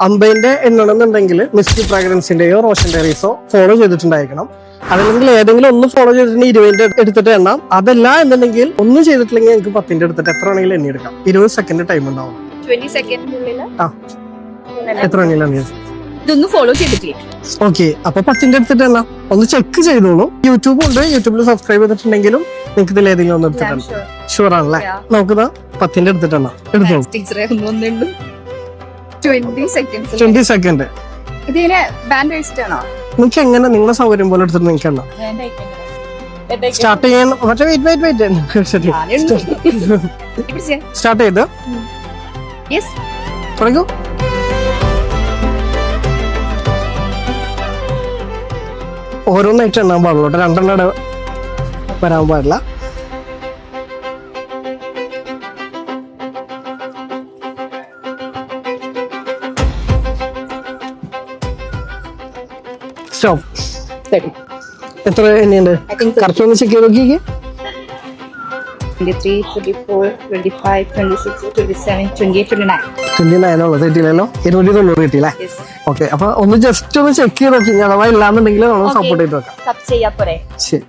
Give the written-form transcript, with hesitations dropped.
50 എണ്ണണമെന്നുണ്ടെങ്കിൽ misty ഫ്രാഗ്രൻസിന്റെയോ Roshan ഡയറീസോ follow ചെയ്തിട്ടുണ്ടായിരിക്കണം. അതല്ലെങ്കിൽ ഏതെങ്കിലും ഒന്ന് ഫോളോ ചെയ്തിട്ടുണ്ടെങ്കിൽ 20 എടുത്തിട്ട് എണ്ണാം. അതല്ല എന്നുണ്ടെങ്കിൽ ഒന്നും ചെയ്തിട്ടില്ലെങ്കിൽ നിങ്ങൾക്ക് 10 എടുത്തിട്ട് എത്ര വേണമെങ്കിലും എണ്ണി എടുക്കാം. 20 സെക്കൻഡ് ടൈം ഉണ്ടാവും. 20 സെക്കൻഡിനുള്ളിൽ എത്ര വേണമെങ്കിലും എണ്ണി. ഇതൊന്നും ഫോളോ ചെയ്തിട്ടില്ല. ഓക്കെ, അപ്പൊ 10 എടുത്തിട്ട് എണ്ണാം. ഒന്ന് ചെക്ക് ചെയ്തോളൂ. യൂട്യൂബ് ഉണ്ട്, യൂട്യൂബിൽ സബ്സ്ക്രൈബ് ചെയ്തിട്ടുണ്ടെങ്കിലും നിങ്ങൾക്ക് ഇതിൽ ഏതെങ്കിലും ഒന്ന് എടുത്തിട്ടുണ്ട്. ഷുവർ ആണല്ലേ? നമുക്ക് 10 എടുത്തിട്ട് എണ്ണാം. എടുത്തോളൂ. 20 സെക്കൻഡ്. ഇതിനെ ബാൻഡ് വെച്ചിട്ടാണോ? നിങ്ങൾക്ക് എങ്ങനെ നിങ്ങളെ സൗകര്യം പോലെ എടുത്തിട്ട് നിങ്ങൾക്ക് എണ്ണാം. സ്റ്റാർട്ട് ചെയ്യാൻ സ്റ്റാർട്ട് ചെയ്ത് തുടങ്ങൂ. ഓരോന്നായിട്ട് എണ്ണാൻ പാടുള്ളൂ. 2 എണ്ണം വരാൻ പാടില്ല. സ്റ്റോപ്പ്. എത്ര എണ്ണയുണ്ട്? കറക്റ്റ് ഒന്ന് ചെക്ക് ചെയ്ത് നോക്കിക്കേ. 23, 24, 25, 26, 27, 28, 29. 29 ഉള്ളത് കിട്ടിയില്ലല്ലോ. 290 കിട്ടിയില്ലേ? ഓക്കെ, അപ്പൊ ഒന്ന് ജസ്റ്റ് ഒന്ന് ചെക്ക് ചെയ്ത് നോക്കി. അഥവാ ഇല്ലാന്നുണ്ടെങ്കിൽ നമ്മൾ സപ്പോർട്ട് ചെയ്ത് വെക്കാം. സബ് ചെയ്യാ പോരെ. ശരി.